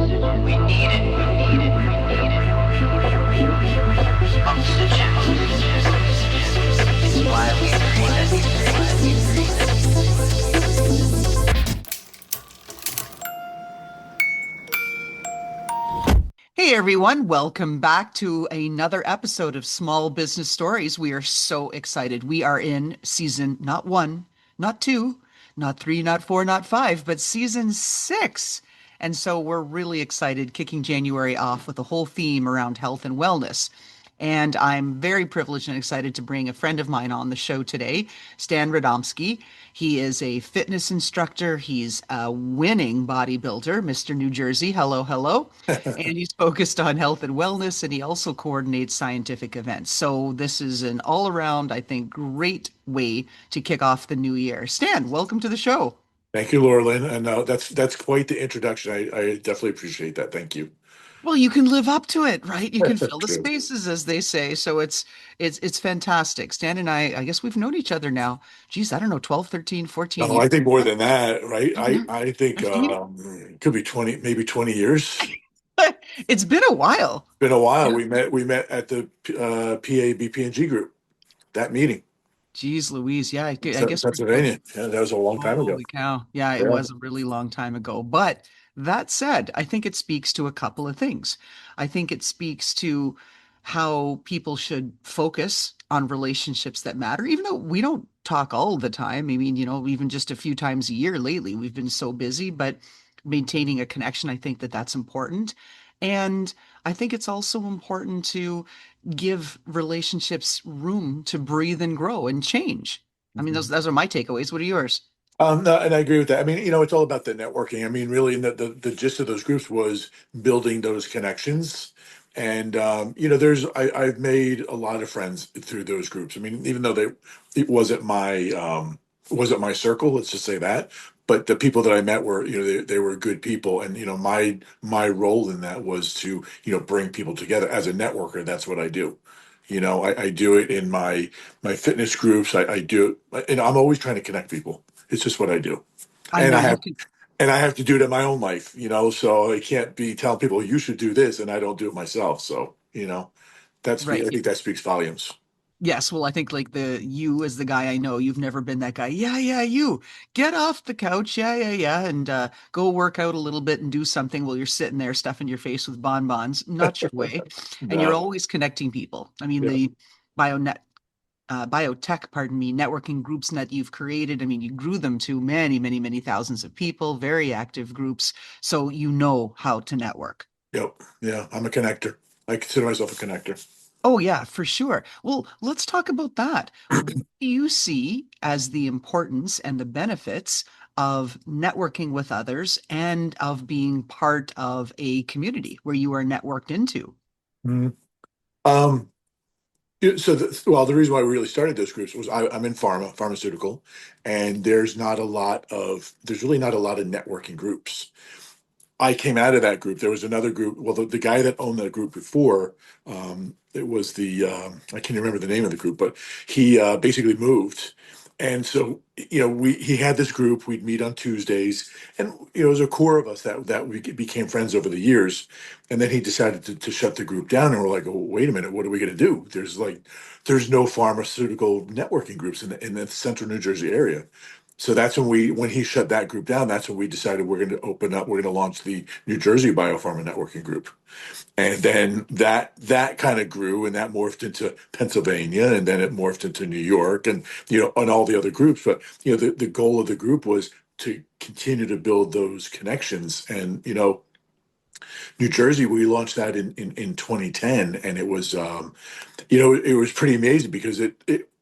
We need it. Oxygen. It's why we breathe. Hey everyone, welcome back to another episode of Small Business Stories. We are so excited. We are in season not one, not two, not three, not four, not five, but season 6. And so we're really excited kicking January off with a whole theme around health and wellness. And I'm very privileged and excited to bring a friend of mine on the show today, Stan Radomski. He is a fitness instructor. He's a winning bodybuilder, Mr. New Jersey. Hello, hello. And he's focused on health and wellness, and he also coordinates scientific events. So this is an all-around, I think, great way to kick off the new year. Stan, welcome to the show. Thank you, Laura Lynn. And that's quite the introduction. I definitely appreciate that. Thank you. Well, you can live up to it, right? You can fill the True. spaces, as they say. So it's fantastic. Stan and I guess we've known each other now. Geez, I don't know, 12, 13, 14 No, years. I think more than that, right? I, Mhm. I think 15? it could be 20, maybe 20 years. It's been a while. Been a while. Yeah. We met at the PABPNG group, that meeting, Geez, Louise. Yeah, I guess we're Pennsylvania. Yeah, that was a long time ago. holy cow. Yeah, it Yeah. was a really long time ago. But that said, I think it speaks to a couple of things. I think it speaks to how people should focus on relationships that matter, even though we don't talk all the time. I mean, even just a few times a year lately, we've been so busy, but maintaining a connection, I think that that's important. And I think it's also important to give relationships room to breathe and grow and change. I mean, those are my takeaways. What are yours? No, and I agree with that. I mean, it's all about the networking. I mean, really, the gist of those groups was building those connections. And I've made a lot of friends through those groups. I mean, even though it wasn't my circle, let's just say that. But the people that I met were, they were good people, and my role in that was to, bring people together as a networker. That's what I do. I do it in my fitness groups. I do it, and I'm always trying to connect people. It's just what I do. I And know I you have can. and I have to do it in my own life, so I can't be telling people you should do this and I don't do it myself. So, Right. I think that speaks volumes. Yes. Well, I think like you as the guy I know, you've never been that guy. Yeah, yeah, you get off the couch. Yeah, yeah, yeah. And go work out a little bit and do something while you're sitting there stuffing your face with bonbons. Not your way. And you're No. always connecting people. I mean, Yeah. the bionet biotech, pardon me, networking groups that you've created. I mean, you grew them to many, many, many thousands of people, very active groups. So you know how to network. Yep. Yeah. I'm a connector. I consider myself a connector. Oh, yeah, for sure. Well, let's talk about that. What do you see as the importance and the benefits of networking with others and of being part of a community where you are networked into? Mhm. Um, the reason why we really started those groups was I'm in pharmaceutical, and there's really not a lot of networking groups. I came out of that group. There was another group. Well, the guy that owned that group before, it was I can't remember the name of the group, but he basically moved. And so, he had this group. We'd meet on Tuesdays, and it was a core of us that we became friends over the years. And then he decided to shut the group down, and we're like, "Oh, wait a minute, what are we going to do?" There's no pharmaceutical networking groups in the central New Jersey area. So that's when he shut that group down, that's when we decided we're going to launch the New Jersey Biopharma Networking Group. And then that kind of grew, and that morphed into Pennsylvania, and then it morphed into New York, and and all the other groups. But the goal of the group was to continue to build those connections. And New Jersey, we launched that in 2010, and it was pretty amazing because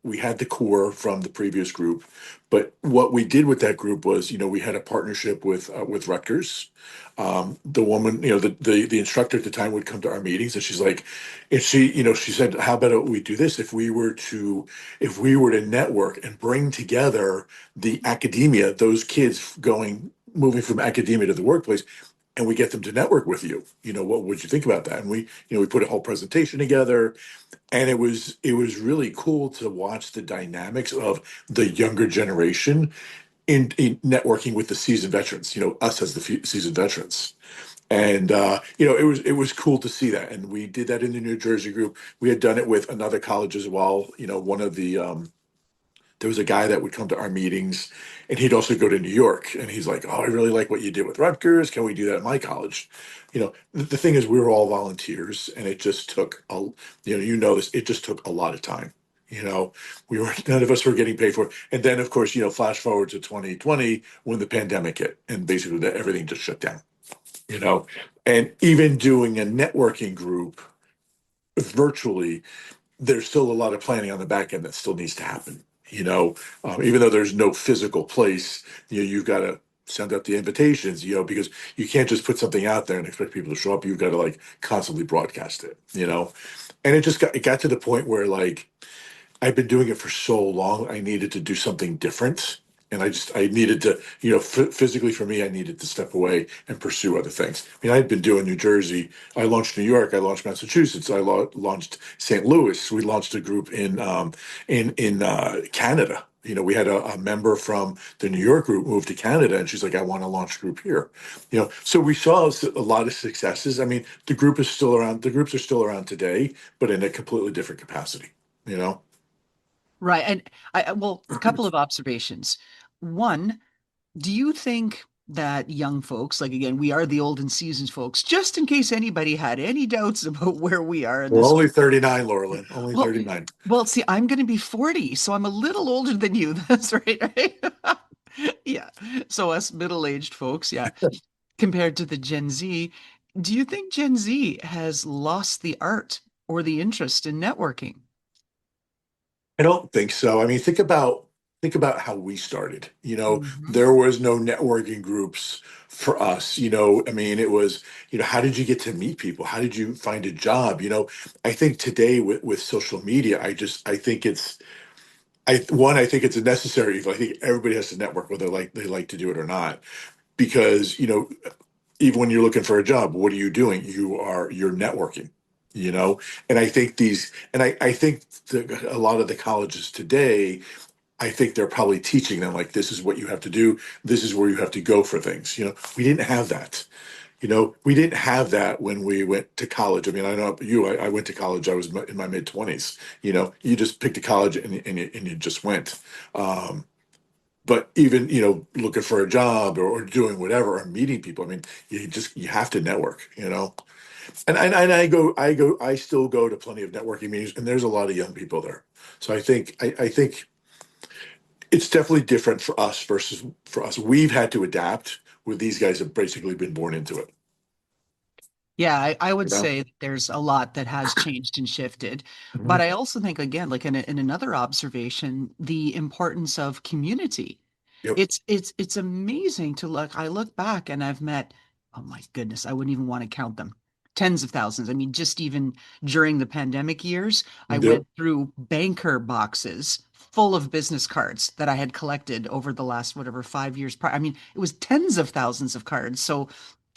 we had the core from the previous group, but what we did with that group was, we had a partnership with Rutgers. The woman, the instructor at the time would come to our meetings, and she's like, and she said, "How about we do this? If we were to network and bring together the academia, those kids moving from academia to the workplace." And we get them to network with you. What would you think about that? And we put a whole presentation together, and it was really cool to watch the dynamics of the younger generation in networking with the seasoned veterans, us as the seasoned veterans. And it was cool to see that. And we did that in the New Jersey group. We had done it with another college as well. One of the there was a guy that would come to our meetings, and he'd also go to New York, and he's like, "Oh, I really like what you did with Rutgers. Can we do that at my college?" The thing is, we were all volunteers, and it just took this. It just took a lot of time. We were none of us were getting paid for it. And then, of course, flash forward to 2020 when the pandemic hit, and basically everything just shut down. You know, and even doing a networking group virtually, there's still a lot of planning on the back end that still needs to happen. Even though there's no physical place, you've got to send out the invitations, because you can't just put something out there and expect people to show up. You've got to like constantly broadcast it. And it got to the point where like I've been doing it for so long. I needed to do something different. And I needed to, physically for me, I needed to step away and pursue other things. I mean, I had been doing New Jersey. I launched New York. I launched Massachusetts. I launched St. Louis. We launched a group in Canada. We had a member from the New York group move to Canada, and she's like, "I want to launch a group here." So we saw a lot of successes. I mean, the group is still around. The groups are still around today, but in a completely different capacity. You know. Right. And well, a couple of observations. One, do you think that young folks, like again, we are the old and seasoned folks, just in case anybody had any doubts about where we are in We're this. only 39, Laurelyn. Only Well, 39. well, see, I'm going to be 40, so I'm a little older than you. That's right, right? Yeah. So us middle-aged folks, yeah, compared to the Gen Z, do you think Gen Z has lost the art or the interest in networking? I don't think so. I mean, think about how we started. Hmm. There was no networking groups for us. I mean, it was, how did you get to meet people? How did you find a job? I think today with social media, I think it's a necessary evil. I think everybody has to network whether they like to do it or not. Because, even when you're looking for a job, what are you doing? You're networking, you know? And I think a lot of the colleges today, I think they're probably teaching them like this is what you have to do, this is where you have to go for things. We didn't have that. We didn't have that when we went to college. I mean, I know you, I went to college, I was in my mid 20s. You just picked a college and you just went. But even, looking for a job or doing whatever or meeting people, I mean, you have to network, and I still go to plenty of networking meetings, and there's a lot of young people there. So I think it's definitely different for us versus for us. We've had to adapt where these guys have basically been born into it. Yeah, I You would know? say that there's a lot that has changed and shifted. But Mhm. I also think, again, like in another observation, the importance of community. Yep. It's amazing to look. I look back and I've met, oh my goodness, I wouldn't even want to count them. Tens of thousands. I mean, just even during the pandemic years, I Yep. went through banker boxes full of business cards that I had collected over the last whatever 5 years prior. I mean, it was tens of thousands of cards. So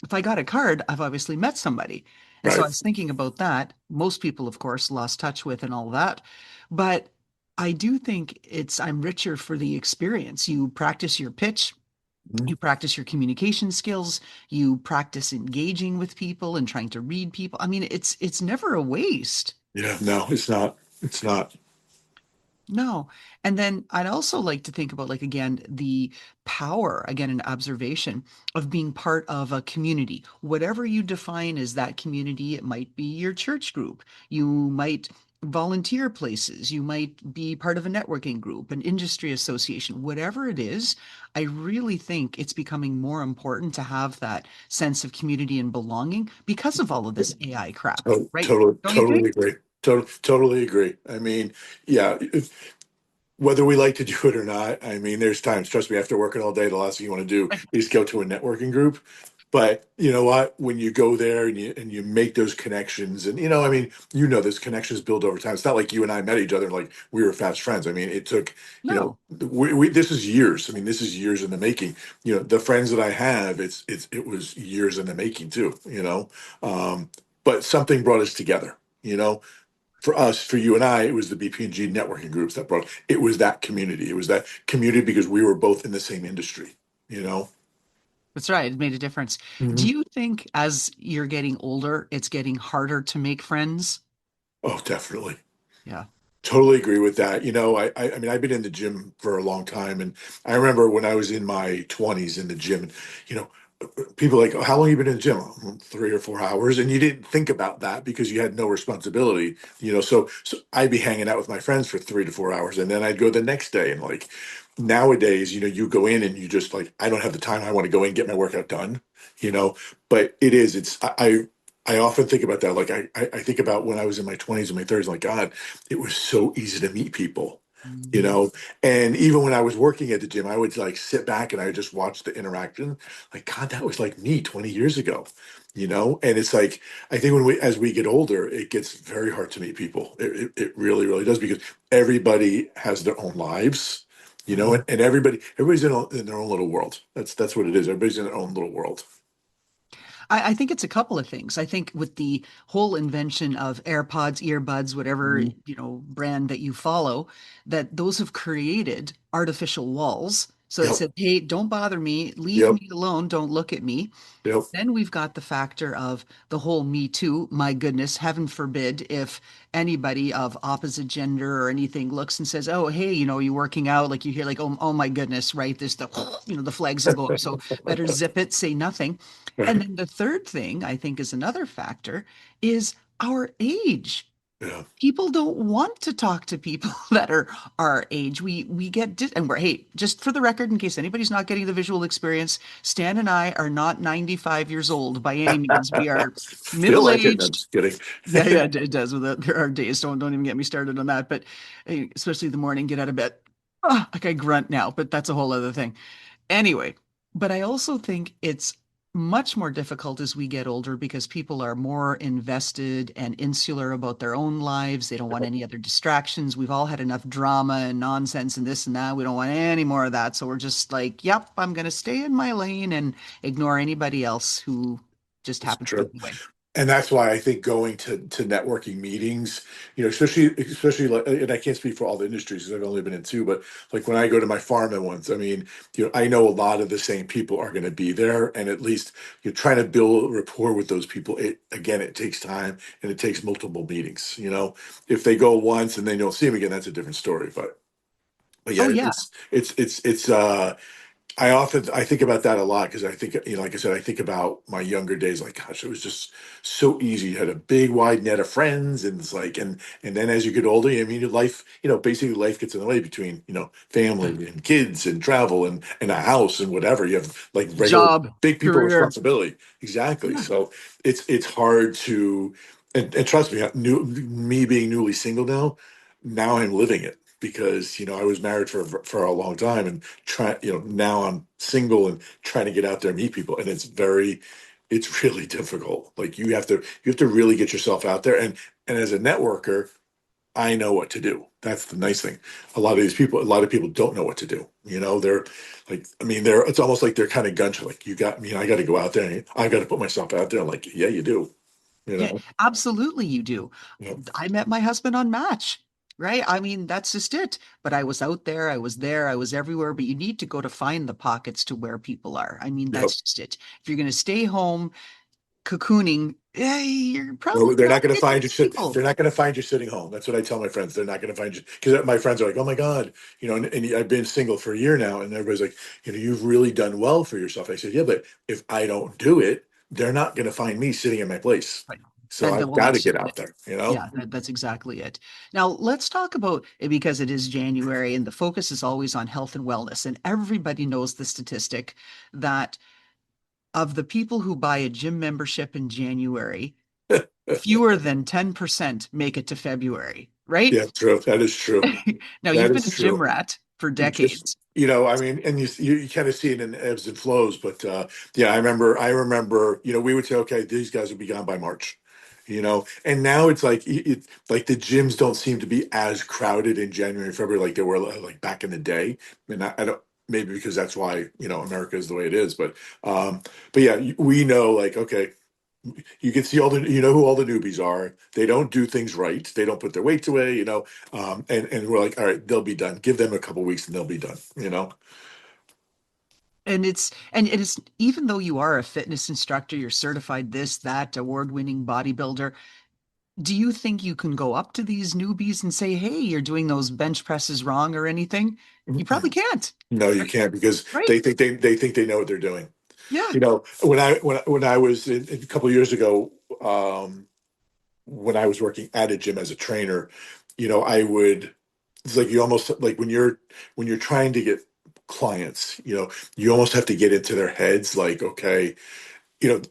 if I got a card, I've obviously met somebody. And so I Right. was thinking about that. Most people, of course, lost touch with and all that. But I do think I'm richer for the experience. You practice your pitch, Mhm. you practice your communication skills, you practice engaging with people and trying to read people. I mean, it's never a waste. Yeah. No, it's not. It's not. No. And then I'd also like to think about, like, again, the power, again, an observation of being part of a community. Whatever you define as that community, it might be your church group. You might volunteer places. You might be part of a networking group, an industry association, whatever it is. I really think it's becoming more important to have that sense of community and belonging because of all of this AI crap, Oh, right? totally, Don't you totally think? agree. Totally agree. I mean, yeah, whether we like to do it or not, I mean, there's times, trust me, after working all day, the last thing you want to do is go to a networking group. But you know what? When you go there and you make those connections, and I mean, those connections build over time. It's not like you and I met each other like we were fast friends. I mean, it took, No. this is years. I mean, this is years in the making. The friends that I have, it was years in the making too. Um, but something brought us together. For us, for you and I, it was the BPG networking groups that brought it was that community. It was that community because we were both in the same industry, you know? That's right. It made a difference. Do Mhm. you think as you're getting older, it's getting harder to make friends? Oh, definitely. Yeah. Totally agree with that. I mean, I've been in the gym for a long time, and I remember when I was in my 20s in the gym, you know, people are like, oh, how long you been in the gym? "Oh, 3 or 4 hours," and you didn't think about that because you had no responsibility. So I'd be hanging out with my friends for 3 to 4 hours, and then I'd go the next day. And like nowadays, you go in and you just like, I don't have the time. I want to go in, get my workout done. You know, but I often think about that. Like I think about when I was in my 20s and my 30s. Like God, it was so easy to meet people. You Mhm. know, and even when I was working at the gym, I would like sit back and I would just watch the interaction. Like, God, that was like me 20 years ago, And it's like, I think as we get older, it gets very hard to meet people. It really, really does because everybody has their own lives, Yeah. and everybody's in their own little world. That's what it is. Everybody's in their own little world. I think it's a couple of things. I think with the whole invention of AirPods, earbuds, whatever, Mhm. brand that you follow, that those have created artificial walls. So it Yep. said, hey, don't bother me, leave Yep. me alone, don't look at me. Yep. Then we've got the factor of the whole Me Too. My goodness, heaven forbid if anybody of opposite gender or anything looks and says, "Oh, hey, you working out?" Like you hear, like, "Oh, my goodness," right? There's the, the flags will go up. So better zip it, say nothing. And Right. then the third thing I think is another factor is our age. Yeah. People don't want to talk to people that are our age. We get and we're, hey, just for the record, in case anybody's not getting the visual experience, Stan and I are not 95 years old by any means. We are Feel like it. No, I'm middle-aged. just kidding. Yeah, yeah, it does. There are days. Don't even get me started on that. But especially the morning, get out of bed. Like I grunt now, but that's a whole other thing. Anyway, but I also think it's much more difficult as we get older because people are more invested and insular about their own lives. They don't want any other distractions. We've all had enough drama and nonsense and this and that. We don't want any more of that. So we're just like, yep, I'm going to stay in my lane and ignore anybody else who just It's happens to be true. in the way. And that's why I think going to networking meetings, especially like, and I can't speak for all the industries because I've only been in two, but like when I go to my pharma ones, I mean, I know a lot of the same people are going to be there, and at least you're trying to build rapport with those people. It takes time and it takes multiple meetings. If they go once and then you'll see them again, that's a different story. But Oh, yeah, yeah. I think about that a lot because I think, like I said, I think about my younger days. Like, gosh, it was just so easy. You had a big, wide net of friends, and it's like, and then as you get older, I mean, your life, basically life gets in the way between, family and kids and travel and a house and whatever. You have like regular Job, big people career. responsibility. Exactly. Yeah. So it's hard to, and trust me, me being newly single now I'm living it because I was married for a long time and now I'm single and trying to get out there and meet people, and it's really difficult. Like you have to really get yourself out there, and as a networker, I know what to do. That's the nice thing. A lot of people don't know what to do. They're like, I mean, it's almost like they're kind of gun shy. Like, you got me, I got to go out there and I got to put myself out there. I'm like, yeah, you do. You Yeah, know, absolutely you do. yeah, I met my husband on Match, right? I mean, that's just it. But I was out there, I was everywhere. But you need to go to find the pockets to where people are. I mean, yeah. that's just it. If you're going to stay home cocooning, you're No, probably they're not not going to going to find you meet people. they're not going to find you sitting home. That's what I tell my friends. They're not going to find you because my friends are like, "Oh my God," and I've been single for a year now, and everybody's like, "You've really done well for yourself." I said, "Yeah, but if I don't do it, they're not going to find me sitting in my place. Right. So I've Well, got to that's get just out it. there." Yeah, that's exactly it. Now, let's talk about it because it is January and the focus is always on health and wellness. And everybody knows the statistic that of the people who buy a gym membership in January, fewer than 10% make it to February, right? Yeah, true. That is true. Now, That you've been is a gym true. rat for You just, decades. I mean, and you kind of see it in ebbs and flows, but yeah, I remember, we would say, okay, these guys will be gone by March, and now it's like like the gyms don't seem to be as crowded in January, February like they were like back in the day. And I don't, maybe because that's why America is the way it is, but yeah, we know like, okay, you can see you know who all the newbies are. They don't do things right. They don't put their weights away, and we're like, all right, they'll be done. Give them a couple weeks and they'll be done. And it's even though you are a fitness instructor, you're certified this, that, award-winning bodybuilder, do you think you can go up to these newbies and say, "Hey, you're doing those bench presses wrong" or anything? You probably Mm-mm. can't. No, you Right? can't because Right. they think they know what they're doing. Yeah. You know, when I was a couple of years ago, when I was working at a gym as a trainer, I would. It's like you almost like when you're trying to get clients, you almost have to get into their heads. Like, okay, you know,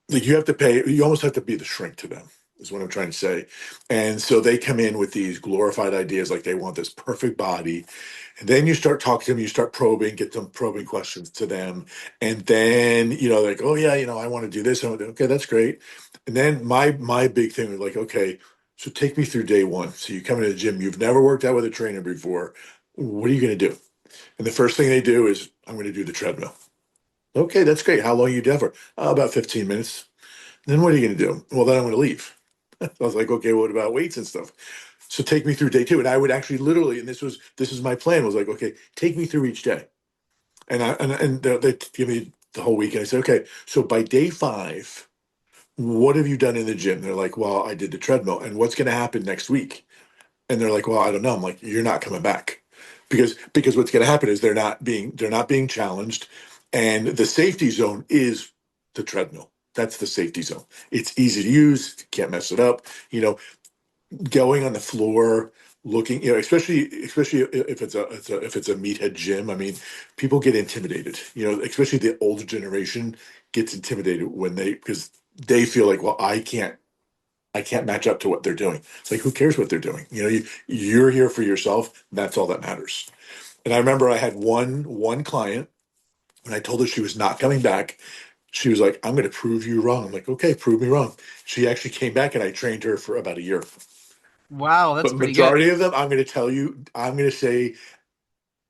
like you have to pay. You almost have to be the shrink to them. Is what I'm trying to say. And so they come in with these glorified ideas, like they want this perfect body, and then you start talking to them, you start probing, get them probing questions to them. And then, like, oh yeah, I want to do this. Okay, that's great. And then my big thing was like, okay, so take me through day one. So you come into the gym, you've never worked out with a trainer before. What are you going to do? And the first thing they do is, I'm going to do the treadmill. Okay, that's great. How long you do for? About 15 minutes. Then what are you going to do? Well, then I'm going to leave. I was like, okay, what about weights and stuff? So take me through day two. And I would actually literally, and this is my plan, was like, okay, take me through each day. And they give me the whole week. And I said, okay, so by day five, what have you done in the gym? They're like, well, I did the treadmill. And what's going to happen next week? And they're like, well, I don't know. I'm like, you're not coming back. Because what's going to happen is they're not being challenged. And the safety zone is the treadmill. That's the safety zone. It's easy to use, can't mess it up. You know, going on the floor, looking, especially if if it's a meathead gym. I mean, people get intimidated. Especially the older generation gets intimidated when because they feel like, well, I can't match up to what they're doing. It's like, who cares what they're doing? You're here for yourself. That's all that matters. And I remember I had one client when I told her she was not coming back. She was like, I'm going to prove you wrong. I'm like, okay, prove me wrong. She actually came back and I trained her for about a year. Wow, that's But pretty good. majority of them, I'm going to tell you, I'm going to say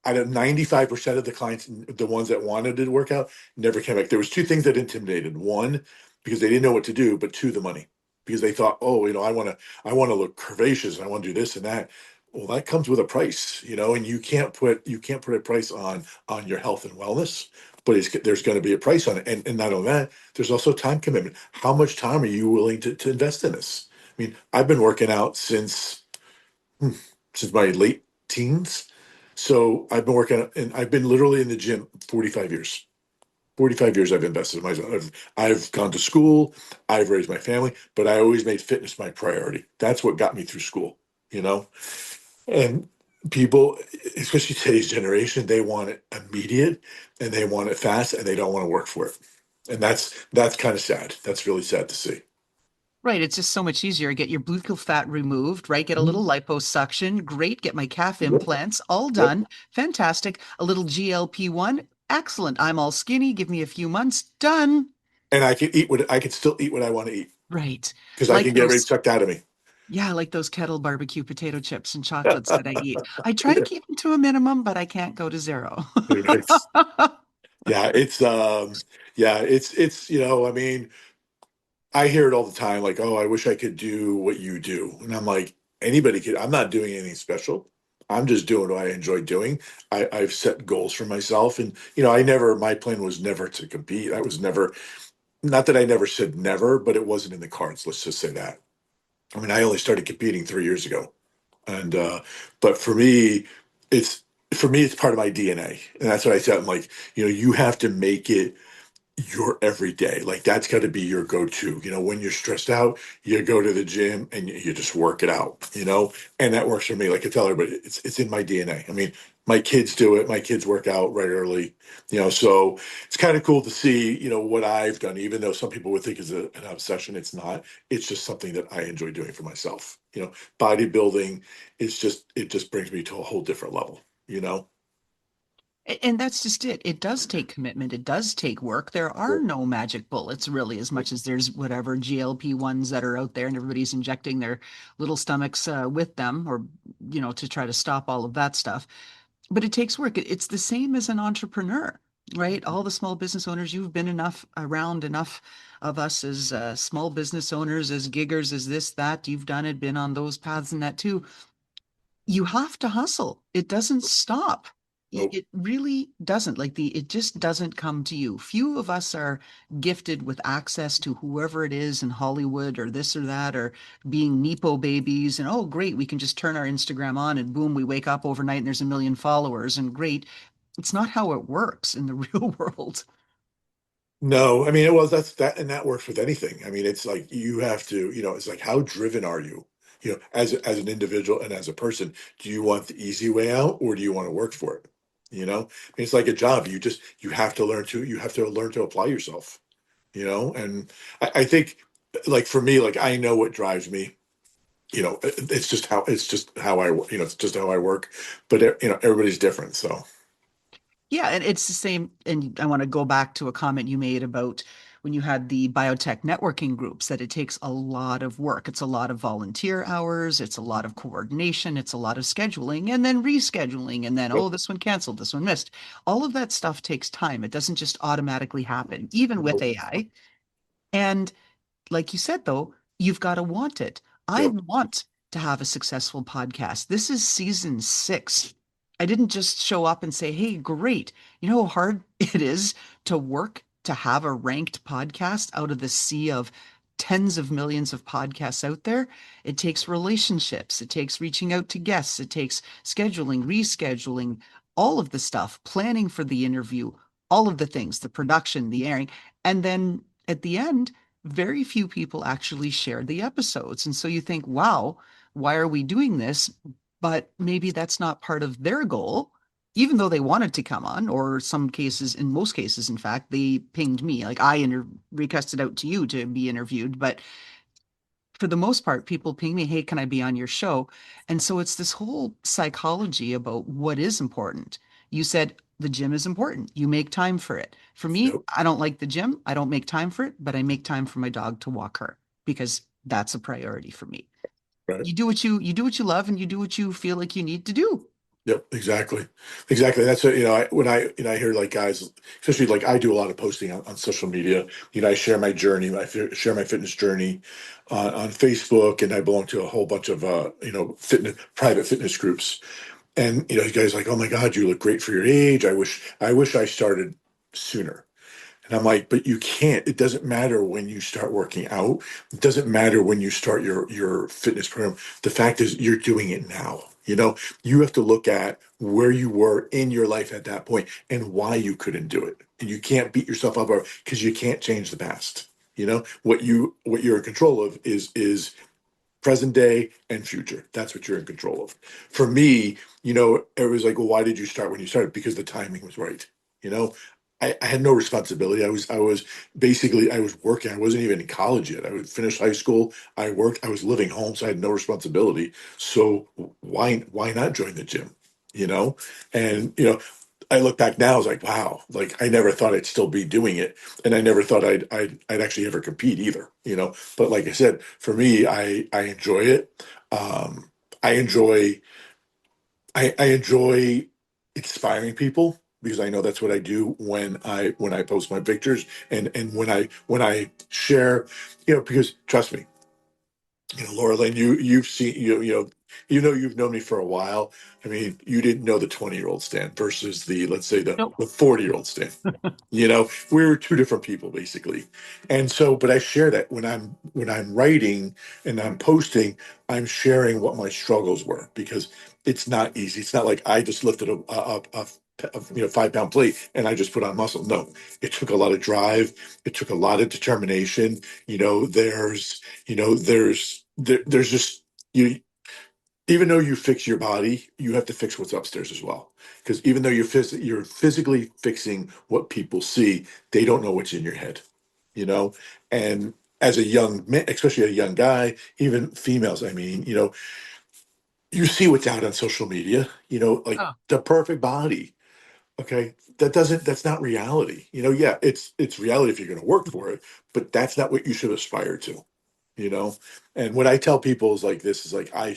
out of 95% of the clients, the ones that wanted to work out, never came back. There was two things that intimidated. One, because they didn't know what to do, but two, the money. Because they thought, oh, I want to look curvaceous and I want to do this and that. Well, that comes with a price, and you can't put a price on your health and wellness, but there's going to be a price on it. And not only that, there's also time commitment. How much time are you willing to invest in this? I mean, I've been working out hmm, since my late teens. So I've been working and I've been literally in the gym 45 years. 45 years I've invested in myself. I've gone to school, I've raised my family, but I always made fitness my priority. That's what got me through school, you know? And people, especially today's generation, they want it immediate and they want it fast and they don't want to work for it. And that's kind of sad. That's really sad to see. Right. It's just so much easier. Get your gluteal fat removed, right? Get a little Mhm. liposuction. Great. Get my calf Yep. implants. All Yep. done. Fantastic. A little GLP-1. Excellent. I'm all skinny. Give me a few months. Done. And I can still eat what I want to eat Right. because I Like can get everything those, sucked out of me. yeah, like those kettle barbecue potato chips and chocolates that I eat. I try to keep them to a minimum, but I can't go to zero. Right. Yeah, it's I mean, I hear it all the time, like, oh, I wish I could do what you do. And I'm like, anybody could. I'm not doing anything special. I'm just doing what I enjoy doing. I've set goals for myself. And, my plan was never to compete. I was never, not that I never said never, but it wasn't in the cards. Let's just say that. I mean, I only started competing 3 years ago. And, but for me, it's part of my DNA. And that's what I said. I'm like, you have to make it your everyday. Like that's got to be your go-to. When you're stressed out, you go to the gym and you just work it out. And that works for me. Like I tell everybody, it's in my DNA. I mean, my kids do it. My kids work out right early. So it's kind of cool to see what I've done. Even though some people would think it's an obsession, it's not. It's just something that I enjoy doing for myself. Bodybuilding it just brings me to a whole different level. You know. And that's just it. It does take commitment. It does take work. There are Yeah. no magic bullets, really, as much as there's whatever GLP-1s that are out there and everybody's injecting their little stomachs with them or, to try to stop all of that stuff. But it takes work. It's the same as an entrepreneur, right? All the small business owners, you've been around enough of us as small business owners, as giggers, as this, that. You've done it, been on those paths and that too. You have to hustle. It doesn't stop. Nope. It really doesn't. It just doesn't come to you. Few of us are gifted with access to whoever it is in Hollywood or this or that, or being Nepo babies. And oh, great, we can just turn our Instagram on and boom, we wake up overnight and there's a million followers. And great. It's not how it works in the real world. No, I mean, it was that's that, and that works with anything. I mean, it's like you have to, it's like how driven are you? As an individual and as a person, do you want the easy way out or do you want to work for it? I mean, it's like a job. You have to learn to apply yourself. And I think, like for me, like I know what drives me. It's just how it's just how I work. But everybody's different. So Yeah, and it's the same. And I want to go back to a comment you made about when you had the biotech networking groups, that it takes a lot of work. It's a lot of volunteer hours, it's a lot of coordination, it's a lot of scheduling and then rescheduling. And then, oh, nope, this one canceled, this one missed. All of that stuff takes time. It doesn't just automatically happen, even with nope, AI. And like you said, though, you've got to want it. I yep, want to have a successful podcast. This is season 6. I didn't just show up and say, hey, great. You know how hard it is to work to have a ranked podcast out of the sea of tens of millions of podcasts out there? It takes relationships, it takes reaching out to guests, it takes scheduling, rescheduling, all of the stuff, planning for the interview, all of the things, the production, the airing. And then at the end, very few people actually share the episodes. And so you think, wow, why are we doing this? But maybe that's not part of their goal, even though they wanted to come on, or some cases, in most cases, in fact, they pinged me. Like requested out to you to be interviewed. But for the most part, people ping me, hey, can I be on your show? And so it's this whole psychology about what is important. You said the gym is important. You make time for it. For me, yep, I don't like the gym. I don't make time for it, but I make time for my dog to walk her because that's a priority for me. right. You do what you love and you do what you feel like you need to do. Yep, exactly. Exactly. That's what, when I hear like guys, especially like I do a lot of posting on social media. I share my journey, share my fitness journey on Facebook, and I belong to a whole bunch of, private fitness groups. And, you guys like, oh my God, you look great for your age. I wish I started sooner. And I'm like, but you can't. It doesn't matter when you start working out. It doesn't matter when you start your fitness program. The fact is, you're doing it now. You have to look at where you were in your life at that point and why you couldn't do it. And you can't beat yourself up because you can't change the past. What you're in control of is present day and future. That's what you're in control of. For me, everybody's like, well, why did you start when you started? Because the timing was right. You know, I had no responsibility. I was basically, I was working. I wasn't even in college yet. I was finished high school. I worked. I was living home, so I had no responsibility. So why not join the gym? You know, and I look back now, I was like, wow, like I never thought I'd still be doing it, and I never thought I'd actually ever compete either. But like I said, for me, I enjoy it. Um, I enjoy I enjoy inspiring people because I know that's what I do when I post my pictures and when I share, because trust me, Laura Lynn, you've seen you've known me for a while. I mean, you didn't know the 20-year-old Stan versus the, let's say, the Nope. the 40-year-old Stan. We were two different people basically. And so, but I share that when I'm writing and I'm posting, I'm sharing what my struggles were because it's not easy. It's not like I just lifted a 5-pound plate and I just put on muscle. No, it took a lot of drive. It took a lot of determination. There's just you. Even though you fix your body, you have to fix what's upstairs as well. Because even though you're physically fixing what people see, they don't know what's in your head. You know, and as a young man, especially a young guy, even females, I mean, you see what's out on social media. Like Oh, the perfect body. Okay, that's not reality. Yeah, it's reality if you're going to work for it, but that's not what you should aspire to. you know and what I tell people is like this is like I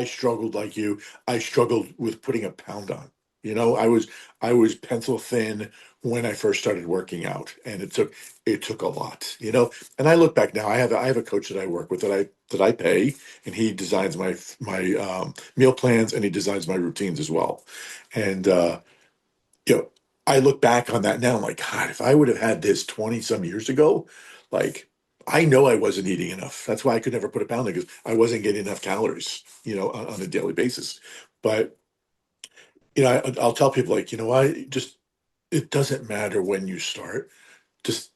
struggled like you. I struggled with putting a pound on. I was pencil thin when I first started working out, and it took a lot. And I look back now. I have a coach that I work with that I pay, and he designs my meal plans, and he designs my routines as well. And you know, I look back on that now, I'm like, God, if I would have had this 20 some years ago, like, I know I wasn't eating enough. That's why I could never put a pound on because I wasn't getting enough calories, on a daily basis. But, I'll tell people, like, just, it doesn't matter when you start. Just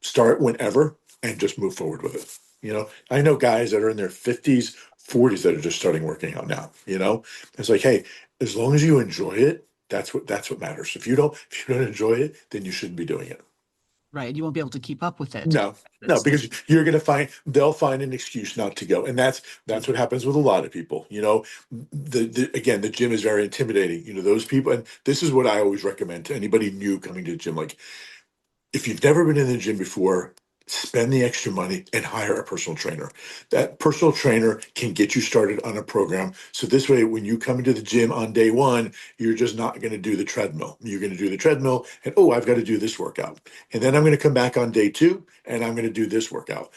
start whenever and just move forward with it. I know guys that are in their 50s, 40s that are just starting working out now. It's like, hey, as long as you enjoy it, that's what matters. If you don't enjoy it, then you shouldn't be doing it. Right? You won't be able to keep up with it. No, no, That's because they'll find an excuse not to go. And that's what happens with a lot of people. Again, the gym is very intimidating. Those people, and this is what I always recommend to anybody new coming to the gym. Like, if you've never been in the gym before, spend the extra money and hire a personal trainer. That personal trainer can get you started on a program. So this way, when you come into the gym on day one, you're just not going to do the treadmill. You're going to do the treadmill and, oh, I've got to do this workout. And then I'm going to come back on day two and I'm going to do this workout.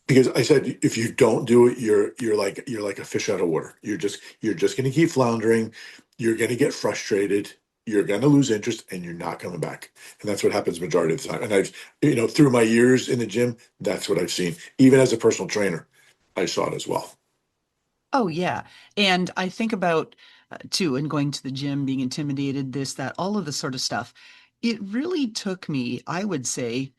Because I said, if you don't do it, you're like a fish out of water. You're just going to keep floundering. You're going to get frustrated. You're going to lose interest, and you're not coming back. And that's what happens majority of the time. And through my years in the gym, that's what I've seen. Even as a personal trainer, I saw it as well. Oh, yeah. And I think about too, and going to the gym, being intimidated, this, that, all of this sort of stuff. It really took me, I would say,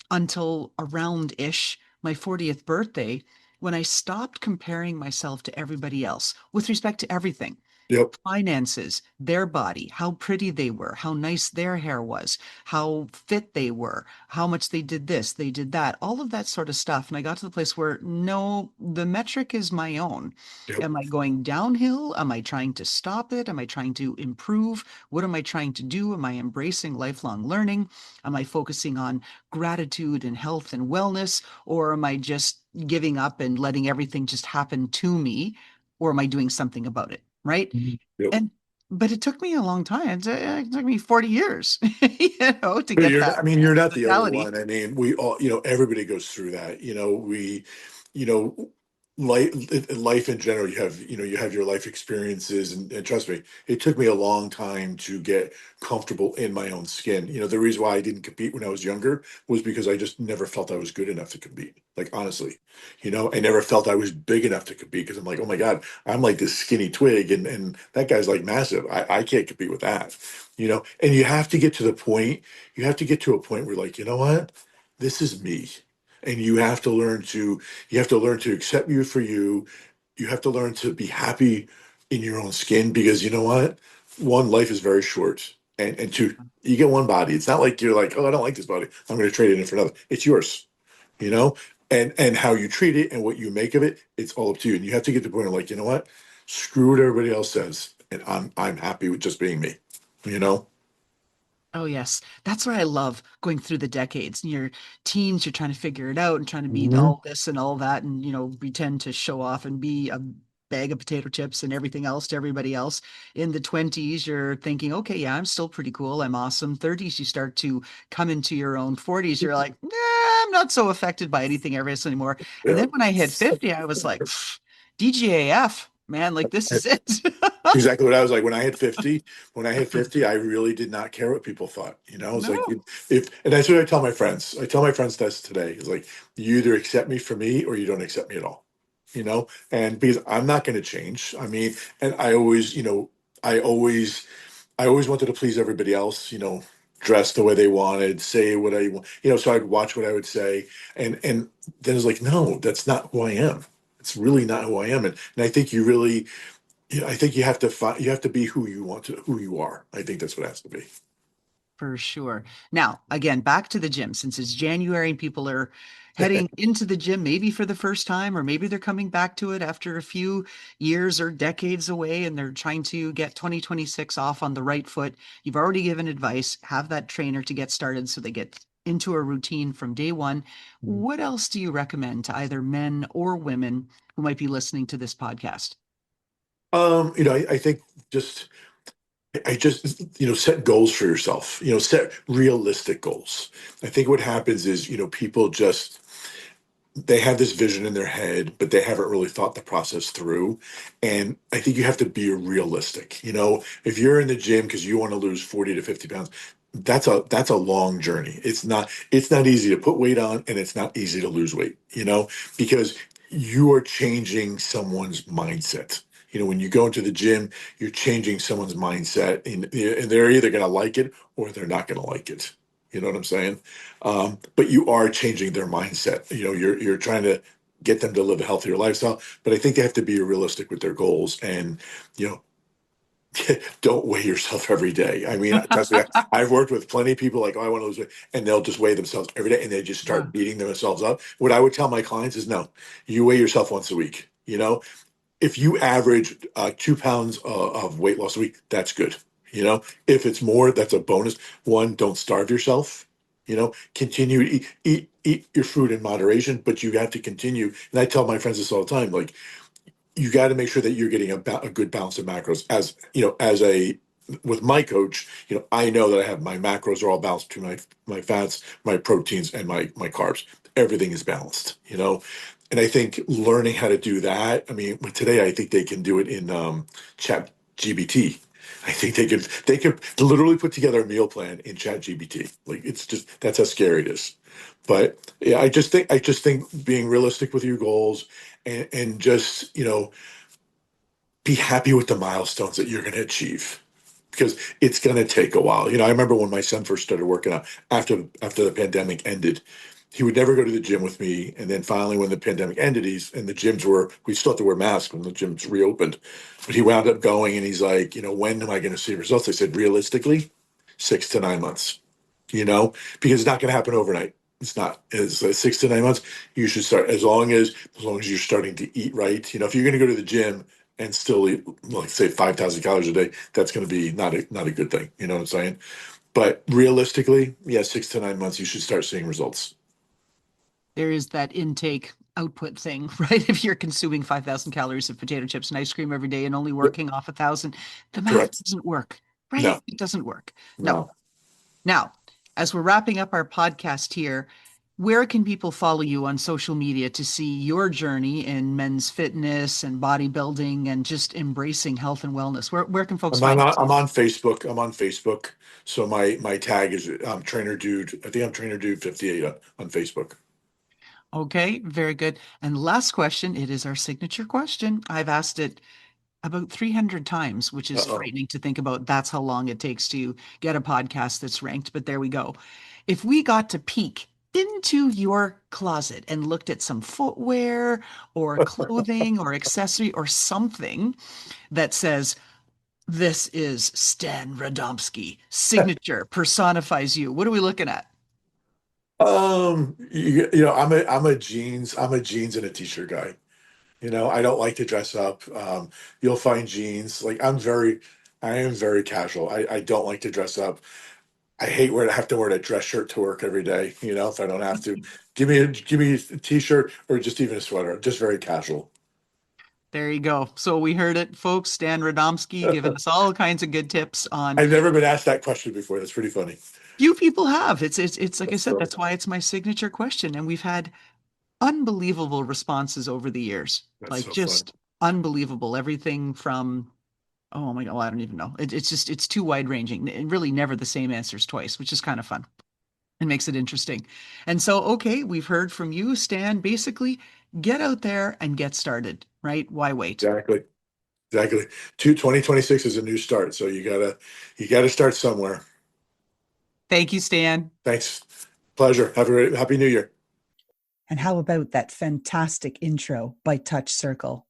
until around ish my 40th birthday when I stopped comparing myself to everybody else with respect to everything. Yep. Finances, their body, how pretty they were, how nice their hair was, how fit they were, how much they did this, they did that, all of that sort of stuff. And I got to the place where no, the metric is my own. Yep. Am I going downhill? Am I trying to stop it? Am I trying to improve? What am I trying to do? Am I embracing lifelong learning? Am I focusing on gratitude and health and wellness? Or am I just giving up and letting everything just happen to me? Or am I doing something about it? Right? Yep. And but it took me a long time. It took me 40 years, to But get that I mean, you're not the only mentality. one. I mean, we all, everybody goes through that. You know, life in general, you have your life experiences, and trust me, it took me a long time to get comfortable in my own skin. The reason why I didn't compete when I was younger was because I just never felt I was good enough to compete. Like, honestly, I never felt I was big enough to compete because I'm like, oh my God, I'm like this skinny twig, and that guy's like massive. I can't compete with that. And you have to get to a point where, like, you know what, this is me. And you have to learn to accept you for you. You have to learn to be happy in your own skin, because you know what, one, life is very short, and two, you get one body. It's not like you're like, oh, I don't like this body, I'm going to trade it in for another. It's yours. you know and how you treat it and what you make of it, it's all up to you. And you have to get to the point of, like, you know what, screw what everybody else says, and I'm happy with just being me you know Oh, yes. That's what I love going through the decades. In your teens, you're trying to figure it out and trying to be Mhm. all this and all that and, pretend to show off and be a bag of potato chips and everything else to everybody else. In the 20s, you're thinking, okay, yeah, I'm still pretty cool. I'm awesome. 30s, you start to come into your own. 40s, you're like, nah, I'm not so affected by anything else anymore. And Yeah. then when I hit 50, I was like, "Pff, DGAF, man, like this is it." Exactly what I was like when I hit 50. When I hit 50, I really did not care what people thought. It's like, No, and that's what I tell my friends. I tell my friends this today. It's like, you either accept me for me or you don't accept me at all. And because I'm not going to change. I mean, and I always, I always wanted to please everybody else. Dress the way they wanted, say what I want. So I'd watch what I would say, and then it's like, no, that's not who I am. It's really not who I am. And I think you have to you have to be who you are. I think that's what it has to be. for sure. Now, again, back to the gym. Since it's January and people are heading into the gym, maybe for the first time, or maybe they're coming back to it after a few years or decades away and they're trying to get 2026 off on the right foot. You've already given advice, have that trainer to get started so they get into a routine from day one. What else do you recommend to either men or women who might be listening to this podcast? I think just I just set goals for yourself. Set realistic goals. I think what happens is, people just they have this vision in their head, but they haven't really thought the process through. And I think you have to be realistic. If you're in the gym because you want to lose 40 to 50 pounds, that's a long journey. It's not easy to put weight on, and it's not easy to lose weight, because you are changing someone's mindset. When you go into the gym, you're changing someone's mindset, and they're either going to like it or they're not going to like it. You know what I'm saying? But you are changing their mindset. You're trying to get them to live a healthier lifestyle. But I think they have to be realistic with their goals, and you know don't weigh yourself every day. I mean, trust me, I've worked with plenty of people like, oh, I want to lose weight, and they'll just weigh themselves every day, and they just Yeah. start beating themselves up. What I would tell my clients is, no, you weigh yourself once a week. If you average 2 pounds of weight loss a week, that's good. If it's more, that's a bonus. One, don't starve yourself. Continue to eat your food in moderation, but you have to continue. And I tell my friends this all the time, like, you got to make sure that you're getting a good balance of macros. With my coach, I know that I have my macros are all balanced between my fats, my proteins, and my carbs. Everything is balanced. And I think learning how to do that. I mean, today I think they can do it in Chat GBT. I think they could literally put together a meal plan in Chat GBT. Like, it's just, that's how scary it is. But yeah, I just think being realistic with your goals, and just be happy with the milestones that you're going to achieve, because it's going to take a while. I remember when my son first started working out after the pandemic ended. He would never go to the gym with me, and then finally, when the pandemic ended, and the gyms we still have to wear masks when the gyms reopened, but he wound up going, and he's like, when am I going to see results? I said, realistically, 6 to 9 months. Because it's not going to happen overnight. It's not. It's 6 to 9 months. You should start as long as you're starting to eat right. If you're going to go to the gym and still eat, like, say, 5,000 calories a day, that's going to be not a good thing. You know what I'm saying? But realistically, yeah, 6 to 9 months, you should start seeing results. There is that intake output thing, right? If you're consuming 5,000 calories of potato chips and ice cream every day and only Yep. working off 1,000, the math Correct. doesn't work, right? No, It doesn't work. No. no. Now, as we're wrapping up our podcast here, where can people follow you on social media to see your journey in men's fitness and bodybuilding and just embracing health and wellness? Where can folks I'm on, find I'm on Facebook. I'm on Facebook. So my tag is Trainer Dude. I think I'm Trainer Dude 58 on Facebook. you? Okay, very good. And last question, it is our signature question. I've asked it about 300 times, which is Uh-oh. frightening to think about. That's how long it takes to get a podcast that's ranked, but there we go. If we got to peek into your closet and looked at some footwear or clothing or accessory or something that says, this is Stan Radomski, signature, personifies you, what are we looking at? I'm a jeans and a t-shirt guy. I don't like to dress up. You'll find jeans. Like, I am very casual. I don't like to dress up. I hate where I have to wear a dress shirt to work every day. If I don't have to, give me a t-shirt or just even a sweater. Just very casual. There you go. So we heard it, folks. Stan Radomski giving us all kinds of good tips on. I've never been asked that question before. That's pretty funny. Few people have. It's like I That's said, so that's why it's my signature question. And we've had unbelievable responses over the years. that's Like so fun. just unbelievable. Everything from, oh my God, I don't even know. It's just it's too wide ranging. And really never the same answers twice, which is kind of fun. It makes it interesting. And so, okay, we've heard from you, Stan. Basically, get out there and get started, right? Why wait? Exactly. Exactly. 2026 is a new start, so you gotta start somewhere. Thank you, Stan. Thanks. Pleasure. Have a happy New Year. And how about that fantastic intro by Touch Circle?